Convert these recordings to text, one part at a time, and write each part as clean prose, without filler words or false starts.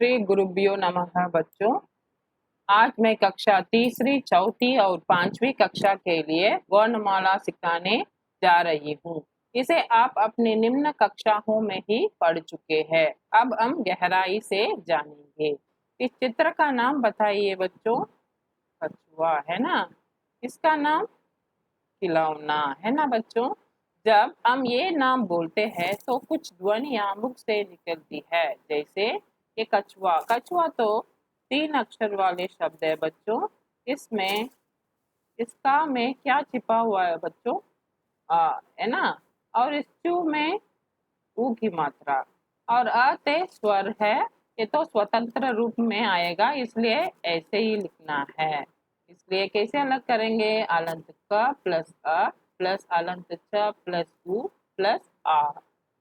श्री गुरुभ्यो नमः बच्चों। आज मैं कक्षा तीसरी, चौथी और पांचवी कक्षा के लिए वर्णमाला सिखाने जा रही हूँ। इसे आप अपने निम्न कक्षाओं में ही पढ़ चुके हैं। अब हम गहराई से जानेंगे। इस चित्र का नाम बताइए बच्चों। कछुआ है ना। इसका नाम खिलौना है ना बच्चों। जब हम ये नाम बोलते हैं तो कुछ ध्वनियां मुख से निकलती है, जैसे ये कछुआ। कछुआ तो 3 अक्षर वाले शब्द है बच्चों। इसमें इसका में क्या छिपा हुआ है बच्चों? है ना। और इस चू में ऊ की मात्रा और अ ते स्वर है। ये तो स्वतंत्र रूप में आएगा, इसलिए ऐसे ही लिखना है। इसलिए कैसे अलग करेंगे? अलंत क प्लस अ प्लस अलंत च प्लस उ प्लस आ।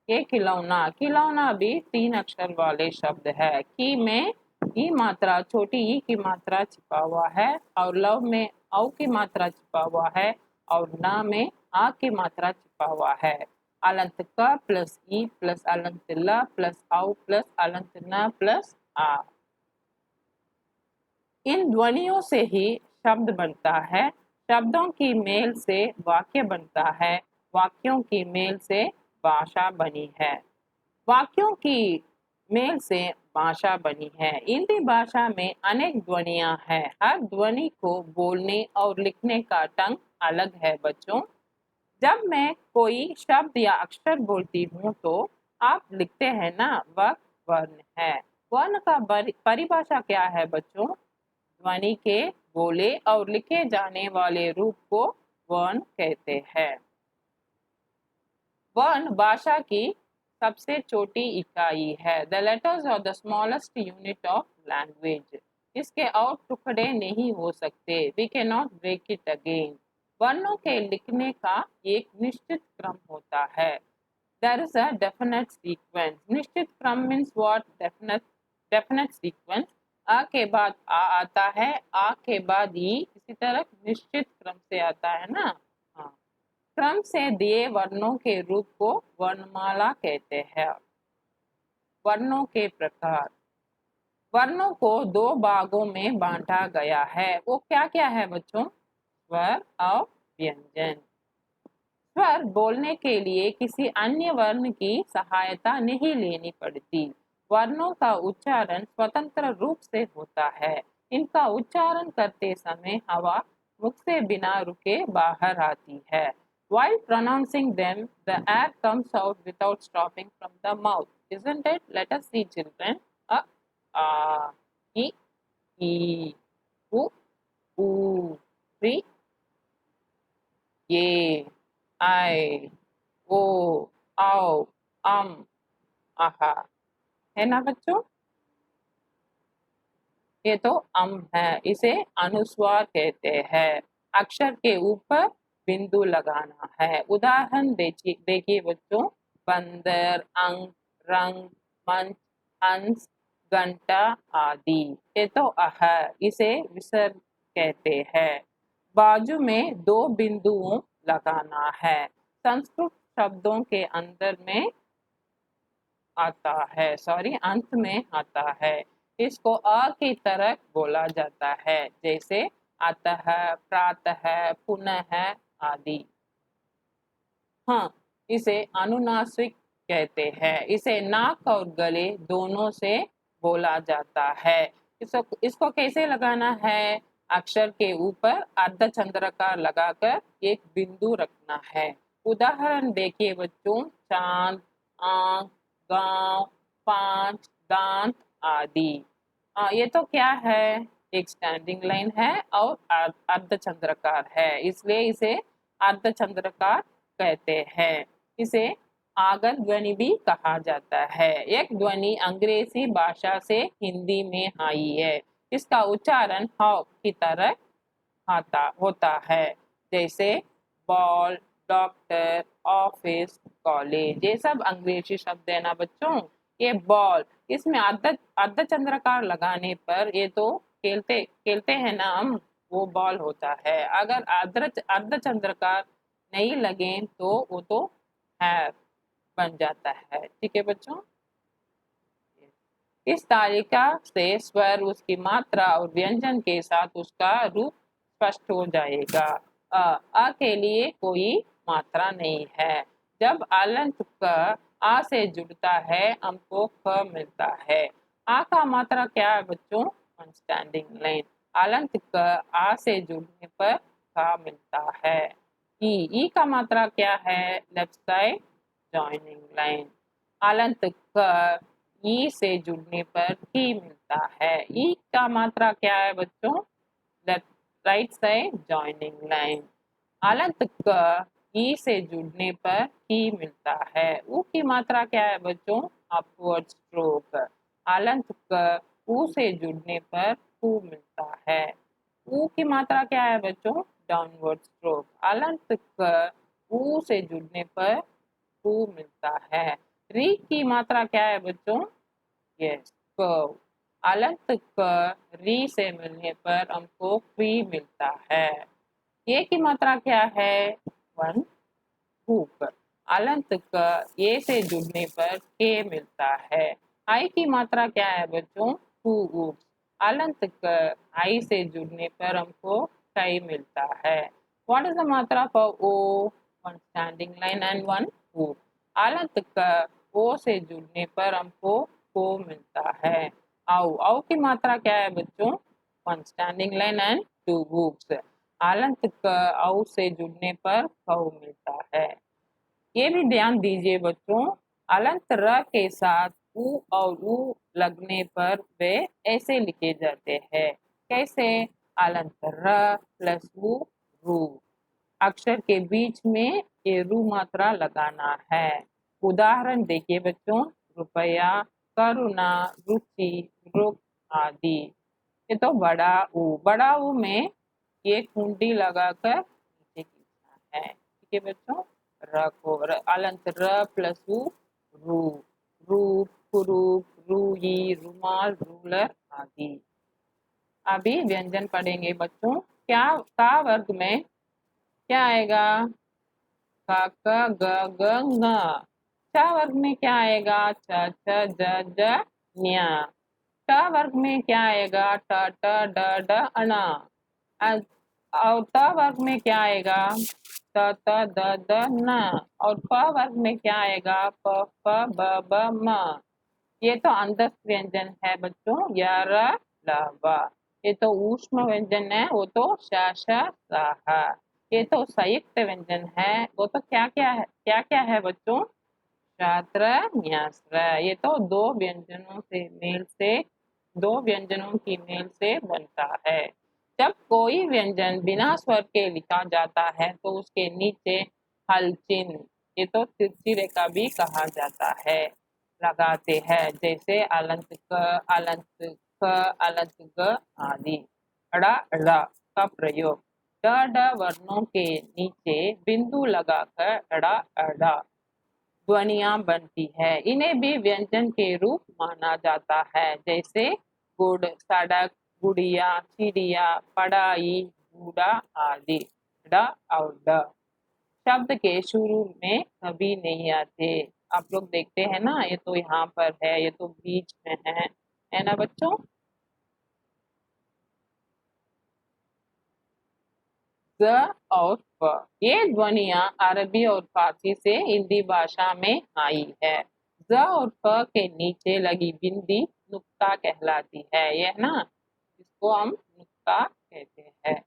ये खिलौना। खिलौना भी 3 अक्षर वाले शब्द है। की में ई मात्रा, छोटी ई की मात्रा छिपा हुआ है और लव में औ की मात्रा छिपा हुआ है और न में आ की मात्रा छिपा हुआ है। अलंत क प्लस ई प्लस अलंत ल प्लस औ प्लस अलंत न प्लस आ। इन ध्वनियों से ही शब्द बनता है। शब्दों की मेल से वाक्य बनता है। वाक्यों की मेल से भाषा बनी है। वाक्यों की मेल से भाषा बनी है। हिंदी भाषा में अनेक ध्वनियां हैं। हर ध्वनि को बोलने और लिखने का ढंग अलग है बच्चों। जब मैं कोई शब्द या अक्षर बोलती हूँ तो आप लिखते हैं ना, वह वर्ण है। वर्ण का परिभाषा क्या है बच्चों? ध्वनि के बोले और लिखे जाने वाले रूप को वर्ण कहते हैं। वर्ण भाषा की सबसे छोटी इकाई है। The letters are the smallest unit of language. इसके और टुकड़े नहीं हो सकते। We can not break it again. वर्णों के लिखने का एक निश्चित क्रम होता है। There is a definite sequence. निश्चित क्रम मीन्स व्हाट? Definite sequence. आ के बाद आ आता है, आ के बाद ई, इसी तरह निश्चित क्रम से आता है ना। हाँ। क्रम से दिए वर्णों के रूप को वर्णमाला कहते हैं। वर्णों के प्रकार। वर्णों को 2 भागों में बांटा गया है। वो क्या क्या है बच्चों? स्वर और व्यंजन। स्वर बोलने के लिए किसी अन्य वर्ण की सहायता नहीं लेनी पड़ती। वर्णों का उच्चारण स्वतंत्र रूप से होता है। इनका उच्चारण करते समय हवा मुख से बिना रुके बाहर आती है। While pronouncing them, the air comes out without stopping from the mouth. Isn't it? Let us see children. A, I, E, U, U, ri, ये, आई, ओ, आओ, आहा। है ना बच्चों? ये तो है। इसे अनुस्वार कहते हैं। अक्षर के ऊपर बिंदु लगाना है। उदाहरण देखिए बच्चों। बंदर, अंक, रंग, मंच, हंस, घंटा आदि। ये तो है। इसे विसर्ग कहते हैं। बाजू में 2 बिंदुओं लगाना है। संस्कृत शब्दों के अंदर में आता है, सॉरी अंत में आता है। इसको अ की तरह बोला जाता है, जैसे अतः, प्रातः, पुनः आदि। हाँ, इसे अनुनासिक कहते हैं। इसे नाक और गले दोनों से बोला जाता है। इसको कैसे लगाना है? अक्षर के ऊपर अर्धचंद्राकार लगाकर एक बिंदु रखना है। उदाहरण देखिए बच्चों। चांद, आंख, गांव, 5 दांत आदि। ये तो क्या है? एक स्टैंडिंग लाइन है और अर्धचंद्राकार है, इसलिए इसे अर्धचंद्राकार कहते हैं। इसे आगत ध्वनि भी कहा जाता है। एक ध्वनि अंग्रेजी भाषा से हिंदी में आई है। इसका उच्चारण ह की तरह होता है, जैसे बॉल, डॉक्टर, ऑफिस, कॉलेज। ये सब अंग्रेजी शब्द है ना बच्चों। ये बॉल, इसमें अर्धचंद्राकार लगाने पर ये तो खेलते खेलते हैं ना हम, वो बॉल होता है। अगर अर्धचंद्राकार नहीं लगे तो वो तो है बन जाता है। ठीक है बच्चों। इस तालिका से स्वर, उसकी मात्रा और व्यंजन के साथ उसका रूप स्पष्ट हो जाएगा। अ के लिए कोई मात्रा नहीं है। जब आलंत क आ से जुड़ता है हमको क मिलता है। आ का मात्रा क्या है बच्चों? Standing line. आलंत क आ से जुड़ने पर का मिलता है। ई का मात्रा क्या है? Left side joining line. आलंत क ई से जुड़ने पर की मिलता है। ई का मात्रा क्या है बच्चों? Left right side joining line. आलंत क ई से जुड़ने पर की मिलता है। ऊ की मात्रा क्या है बच्चों? Upward stroke. आलंत क ऊ से जुड़ने पर कू मिलता है। ऊ की मात्रा क्या है बच्चों? Downward stroke. आलंत क ऊ से जुड़ने पर कू मिलता है। री की मात्रा क्या है बच्चों? Yes, curve. आलंत क री से मिलने पर हमको क्री मिलता है। ये की मात्रा क्या है? One hook. आलंत क ये से जुड़ने पर के मिलता है। आई की मात्रा क्या है बच्चों? Two hook. आलंत क आई से जुड़ने पर हमको कई मिलता है। व्हाट इज द मात्रा फॉर ओ? One standing line and one hook. आलंत क ओ से जुड़ने पर हमको को मिलता है। औ औ की मात्रा क्या है बच्चों? One standing line and two hooks. आलंत क औ से जुड़ने पर कौ मिलता है। ये भी ध्यान दीजिए बच्चों, अलंत र के साथ उ और उ लगने पर वे ऐसे लिखे जाते हैं। कैसे? अलंत र प्लस उ रू। अक्षर के बीच में ये रू मात्रा लगाना है। उदाहरण देखिए बच्चों, रुपया, करुणा, रुचि, रुक आदि। ये तो बड़ा ऊ में ये कुंडी लगाकर नीचे खींचना है। ठीक है बच्चों। र को अलंत र प्लस ऊ रू। रूप, कुरूप, रूई, रुमाल, रूलर आदि। अभी व्यंजन पढ़ेंगे बच्चों। क्या का वर्ग में क्या आएगा? का क ग ग ng। च वर्ग में क्या आएगा? च छ ज ज ञ। ट वर्ग में क्या आएगा? ट ट ड ड अण। और त वर्ग में क्या आएगा? त त द द न। और प वर्ग में क्या आएगा? प फ ब ब म। ये तो अंतस्थ व्यंजन है बच्चों, य र ल व। ये तो ऊष्म व्यंजन है, वो तो श श स ह। ये तो संयुक्त व्यंजन है, वो तो क्या क्या है बच्चों? शास्त्र न्यास्त्र। ये तो दो व्यंजनों की मेल से बनता है। जब कोई व्यंजन बिना स्वर के लिखा जाता है तो उसके नीचे हल चिन्ह, ये तो तिरछी रेखा भी कहा जाता है, लगाते हैं। जैसे अलंत क, अलंत ख, अलंत ग आदि। अड़ा अड़ा का प्रयोग। ड ड वर्णों के नीचे बिंदु लगाकर अड़ा अड़ा ध्वनियां बनती है। इन्हें भी व्यंजन के रूप माना जाता है। जैसे गुड़, सड़क, गुड़िया, चिड़िया, पढ़ाई, बूढ़ा आदि। ड और ड शब्द के शुरू में कभी नहीं आते। आप लोग देखते हैं ना, ये तो यहाँ पर है, ये तो बीच में है ना बच्चों? ज और फ, ये ध्वनियां अरबी और फारसी से हिंदी भाषा में आई है। ज और फ के नीचे लगी बिंदी नुक्ता कहलाती है। यह ना, इसको हम नुक्ता कहते हैं।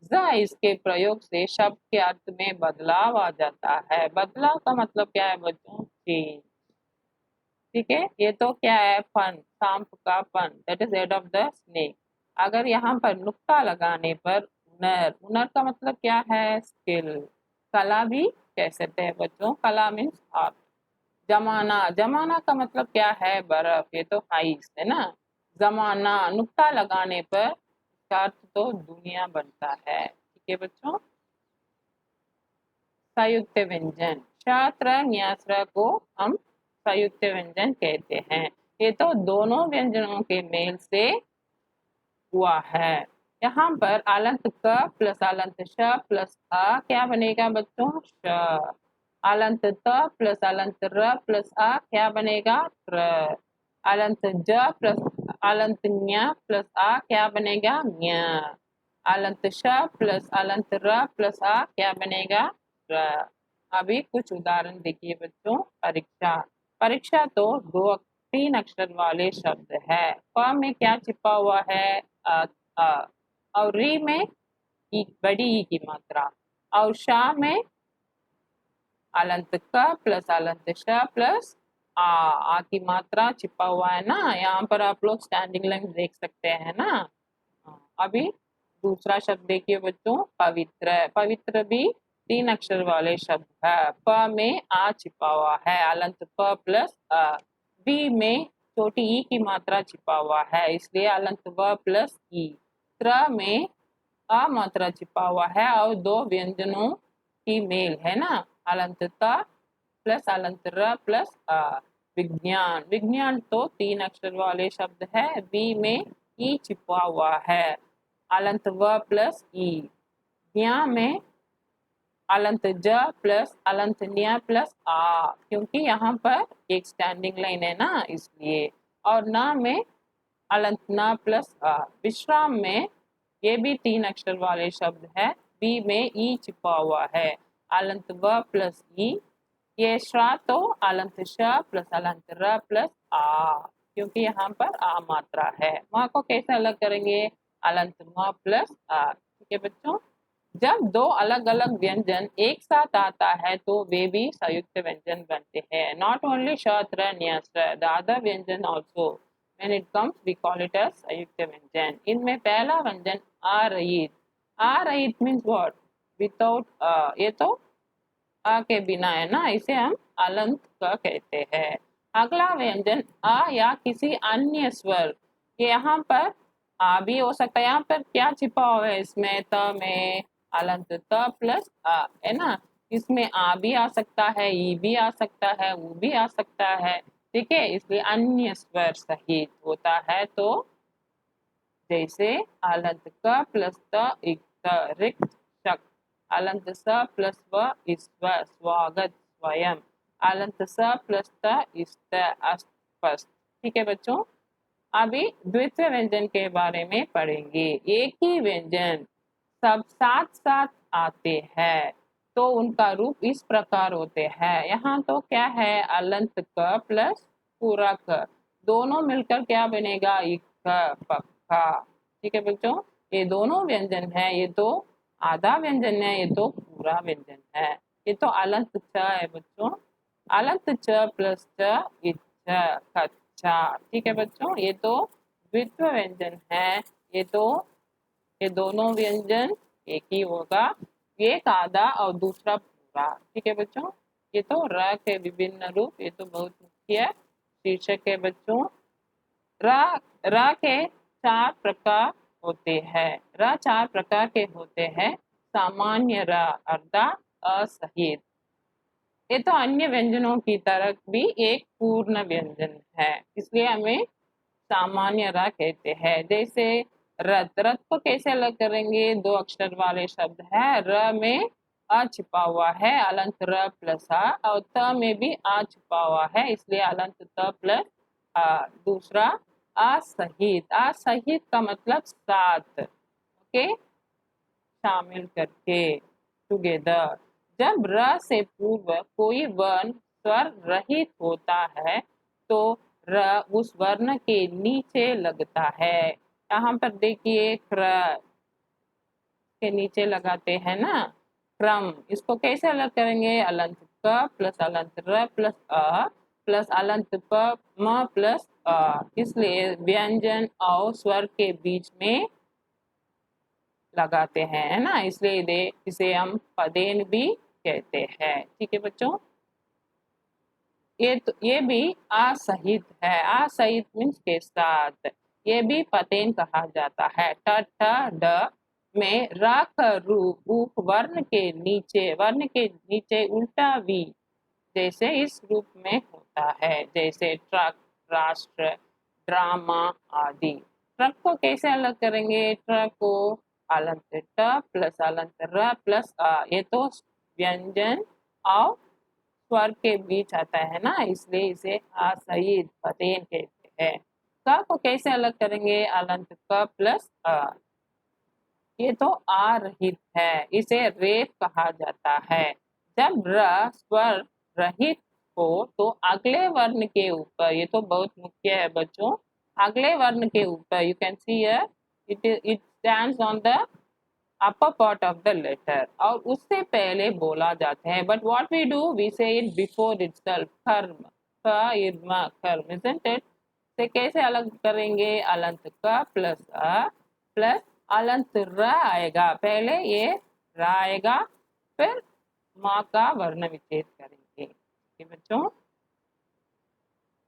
ज इसके प्रयोग से शब्द के अर्थ में बदलाव आ जाता है। बदलाव का मतलब क्या है बच्चों? चेंज। ठीक है। ये तो क्या है? फन, सांप का फन, that is head of the snake. अगर यहाँ पर नुक्ता लगाने पर हुनर, हुनर का मतलब क्या है? स्किल। कला भी कह सकते हैं बच्चों, कला मीन्स आर्ट। जमाना, जमाना का मतलब क्या है? बर्फ, ये तो आइस है ना। जमाना नुक्ता लगाने पर इसका अर्थ तो दुनिया बनता है। ठीक है बच्चों। संयुक्त व्यंजन, शास्त्र न्यास्त्र को हम संयुक्त व्यंजन कहते हैं। ये तो दोनों व्यंजनों के मेल से हुआ है। यहाँ पर आलंत क प्लस आलंत श प्लस अ क्या बनेगा बच्चों? श। आलंत त प्लस आलंत र प्लस अ क्या बनेगा? त्र। अलंत ज प्लस अलंत न्य प्लस आ क्या बनेगा न्य। अलंत श प्लस अलंत र प्लस आ क्या बनेगा र। अभी कुछ उदाहरण देखिए बच्चों। परीक्षा, परीक्षा तो दो तीन अक्षर वाले शब्द है। प में क्या छिपा हुआ है अ, और री में ई बड़ी ई की मात्रा, और शा में अलंत क प्लस अलंत श प्लस आ की मात्रा छिपा हुआ है ना। यहाँ पर आप लोग स्टैंडिंग लाइन देख सकते हैं ना। अभी दूसरा शब्द देखिए बच्चों, पवित्र। पवित्र भी तीन अक्षर वाले शब्द है। प में आ छिपा हुआ है, अलंत प प्लस अ। बी में छोटी ई की मात्रा छिपा हुआ है, इसलिए अलंत व प्लस ई। त्र में आ मात्रा छिपा हुआ है और दो व्यंजनों की मेल है ना, अलंत त प्लस अलंत र प्लस अ। विज्ञान, विज्ञान तो तीन अक्षर वाले शब्द है। बी में ई छिपा हुआ है, अलंत व प्लस ई। ज्ञा में अलंत ज प्लस अलंत न्य प्लस आ, क्योंकि यहाँ पर एक स्टैंडिंग लाइन है ना इसलिए। और न में अलंत न प्लस आ। विश्राम में ये भी तीन अक्षर वाले शब्द है। बी में ई छिपा हुआ है, अलंत व प्लस ई। ये श्रा तो अलंत श प्लस अलंत र प्लस आ, क्योंकि यहाँ पर आ मात्रा है। माँ को कैसे अलग करेंगे, अलंत म प्लस आ। ठीक है बच्चों। जब दो अलग अलग व्यंजन एक साथ आता है तो वे भी संयुक्त व्यंजन बनते हैं। नॉट ओनली श न्य द अदर व्यंजन also when it comes we call it as संयुक्त व्यंजन। इनमें पहला व्यंजन आ रहित। आ रहित मीन्स व्हाट, विदाउट ये तो अ के बिना है ना, इसे हम अलंत का कहते हैं। अगला व्यंजन अ या किसी अन्य स्वर, यहाँ पर आ भी हो सकता है। यहाँ पर क्या छिपा हुआ है इसमें, त में अलंत त प्लस अ है ना। इसमें आ भी आ सकता है, ई भी आ सकता है, ऊ भी आ सकता है। ठीक है, इसलिए अन्य स्वर सहित होता है। तो जैसे अलंत क प्लस त इक्त रिक्त शक, अलंत स प्लस व स्व स्वागत स्वयं, अलंत स प्लस त इस्त अस्पष्ट। ठीक है बच्चों। अभी द्वितीय व्यंजन के बारे में पढ़ेंगे। एक ही व्यंजन सब साथ साथ आते हैं तो उनका रूप इस प्रकार होते हैं। यहाँ तो क्या है, अलंत क प्लस पूरा क, दोनों मिलकर क्या बनेगा, इक पक्का। ठीक है बच्चों। ये दोनों व्यंजन है, ये तो आधा व्यंजन है, ये तो पूरा व्यंजन है। ये तो अलंत च है बच्चों, अलंत च प्लस च इच्छ कच्चा। ठीक है बच्चों। ये तो द्वित्व व्यंजन है, ये तो ये दोनों व्यंजन एक ही होगा, एक आधा और दूसरा पूरा। ठीक है बच्चों। ये तो र के विभिन्न रूप, ये तो बहुत मुख्य शीर्षक है बच्चों। र के चार प्रकार होते हैं। र चार प्रकार के होते हैं। सामान्य र, अर्धा, असहित। ये तो अन्य व्यंजनों की तरह भी एक पूर्ण व्यंजन है, इसलिए हमें सामान्य र कहते हैं। जैसे रथ, रथ को कैसे अलग करेंगे, दो अक्षर वाले शब्द है। र में अ छिपा हुआ है, अलंत र प्लस आ, और त में भी आ छिपा हुआ है, इसलिए अलंत त प्लस आ। दूसरा असहित, असहित का मतलब साथ, ओके, शामिल करके, टुगेदर। जब र से पूर्व कोई वर्ण स्वर रहित होता है तो र उस वर्ण के नीचे लगता है। यहाँ पर देखिए क्र के नीचे लगाते हैं ना, क्रम। इसको कैसे अलग करेंगे, अलंत क प्लस अलंत र प्लस अ प्लस अलंत प म प्लस अ। इसलिए व्यंजन और स्वर के बीच में लगाते हैं, है ना, इसलिए इसे हम पदेन भी कहते हैं। ठीक है बच्चों। ये भी असहित है, असहित मीन्स के साथ। ये भी पतेन कहा जाता है। ट ठ ड में र का रूप वर्ण के नीचे उल्टा वी जैसे इस रूप में होता है, जैसे ट्रक, राष्ट्र, ड्रामा आदि। ट्रक को कैसे अलग करेंगे, ट्रक को अलंत ट प्लस अलंत र प्लस अ, ये तो व्यंजन और स्वर के बीच आता है ना, इसलिए इसे असहित पतेन कहते है। क को कैसे अलग करेंगे? अलंत क प्लस अ। ये तो आ रहित है, इसे रेप कहा जाता है। जब र स्वर रहित हो तो अगले वर्ण के ऊपर, ये तो बहुत मुख्य है बच्चों, अगले वर्ण के ऊपर you can see it stands on the upper part of the letter और उससे पहले बोला जाते हैं। But what we do, we say it before itself, कर्म, क इर्मा कर्म, इजंट इट? से कैसे अलग करेंगे? अलंत क प्लस अ प्लस अलंत र आएगा, पहले ये र आएगा, फिर माँ का वर्ण विच्छेद करेंगे। ठीक है बच्चों,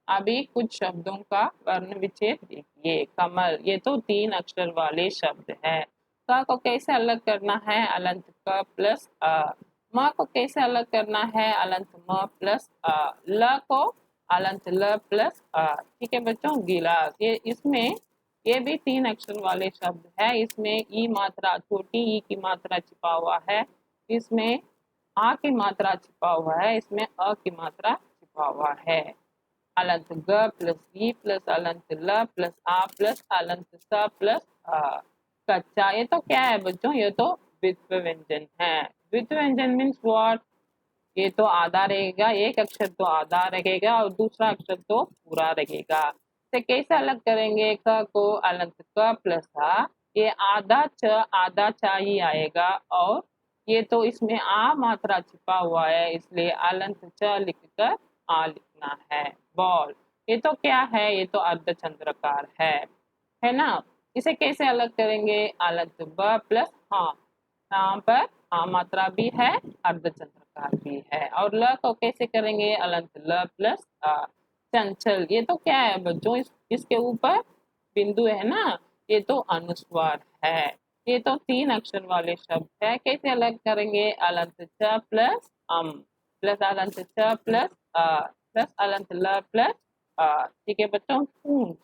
अभी कुछ शब्दों का वर्ण विच्छेद देखिए। कमल, ये तो 3 अक्षर वाले शब्द हैं। क को कैसे अलग करना है? अलंत क प्लस अ। म को कैसे अलग करना है? अलंत म प्लस अ। ल को अलंत ल प्लस अ। ठीक है बच्चों, गिलास, ये इसमें ये भी 3 अक्षर वाले शब्द है। इसमें ई मात्रा, छोटी ई की मात्रा छिपा हुआ है, इसमें आ की मात्रा छिपा हुआ है, इसमें अ की मात्रा छिपा हुआ है। अलंत ग प्लस ई प्लस अलंत ल प्लस आ प्लस अलंत स प्लस आ। कच्चा, ये तो क्या है बच्चों? ये तो द्वित्व व्यंजन है। द्वित्व व्यंजन मीन्स व्हाट? ये तो आधा रहेगा, एक अक्षर तो आधा रहेगा और दूसरा अक्षर तो पूरा रहेगा। तो कैसे अलग करेंगे? क को अलंत क प्लस आ, ये आधा च ही आएगा और ये तो इसमें आ मात्रा छिपा हुआ है, इसलिए अलंत च लिखकर आ लिखना है। बॉल, ये तो क्या है? ये तो अर्धचंद्राकार है ना? इसे कैसे अलग करेंगे? अलंत ब प्लस हाँ, यहाँ पर हाँ मात्रा भी है, अर्धचंद्राकार भी है। और ल को कैसे करेंगे? अलंत ल प्लस आ। चंचल, ये तो क्या है बच्चों? इसके ऊपर बिंदु है ना, ये तो अनुस्वार है। ये तो 3 अक्षर वाले शब्द है। कैसे अलग करेंगे? अलंत च प्लस अम प्लस अलंत च प्लस अ प्लस अलंत ल प्लस अ। ठीक है बच्चों, पूंछ,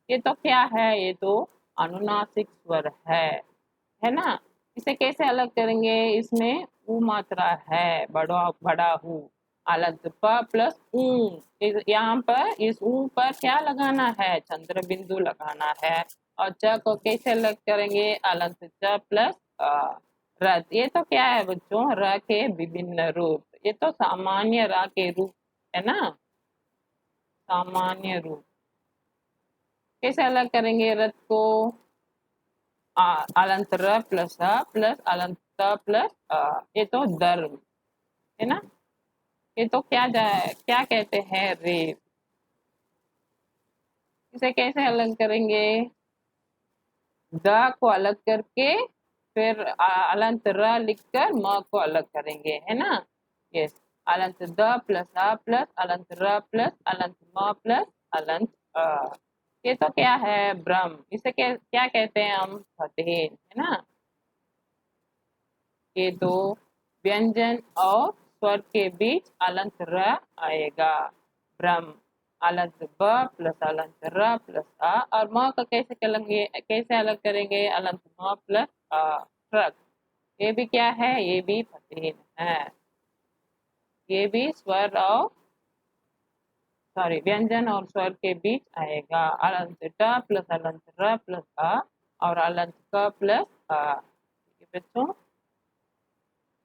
ये तो क्या है? ये तो अनुनासिक स्वर है ना? इसे कैसे अलग करेंगे? इसमें ऊ मात्रा है, बड़ा बड़ा हूँ, अलंत प प्लस ऊ, यहाँ पर इस ऊ पर क्या लगाना है? चंद्र बिंदु लगाना है। और च को कैसे अलग करेंगे? अलंत च प्लस रथ, ये तो क्या है बच्चों? र के विभिन्न रूप, ये तो सामान्य र के रूप है ना, सामान्य रूप। कैसे अलग करेंगे रथ को? अलंत र प्लस अ प्लस अलंत त प्लस अ, ये तो धर्म है ना? ये तो क्या कहते हैं? रेप। इसे कैसे अलग करेंगे? द को अलग करके फिर अलंत र लिखकर म को अलग करेंगे, है ना? यस, अलंत द प्लस अ प्लस अलंत र प्लस अलंत म प्लस अलंत अ। ये तो क्या है? ब्रह्म, इसे क्या कहते हैं हम? फतेह, है ना? ये दो व्यंजन और स्वर के बीच अलंत र आएगा, ब्रह्म। अलंत ब प्लस अलंत र प्लस अ। और म का कैसे अलग करेंगे? अलंत म प्लस अ, ट्रक, ये भी क्या है? ये भी फतेह है। ये भी स्वर और सॉरी व्यंजन और स्वर के बीच आएगा। अलंत ट प्लस अलंत र प्लस अ और अलंत क प्लस अ। ठीक है बच्चों,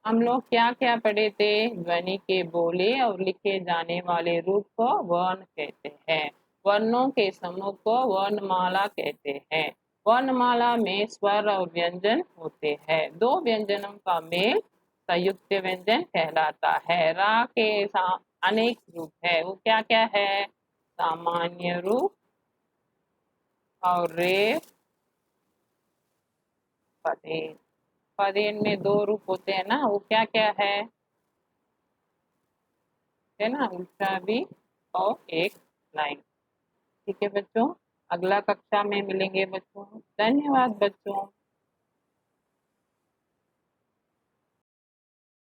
हम लोग क्या क्या पढ़े थे? ध्वनि के बोले और लिखे जाने वाले रूप को वर्ण कहते हैं। वर्णों के समूह को वर्णमाला कहते हैं। वर्णमाला में स्वर और व्यंजन होते हैं। दो व्यंजनों का मेल संयुक्त व्यंजन कहलाता है। रा के अनेक रूप है, वो क्या क्या है? सामान्य रूप और रेफ, पदेन। पदेन में 2 रूप होते हैं ना, वो क्या क्या है ना? उल्टा भी और एक लाइन। ठीक है बच्चों, अगला कक्षा में मिलेंगे बच्चों। धन्यवाद बच्चों।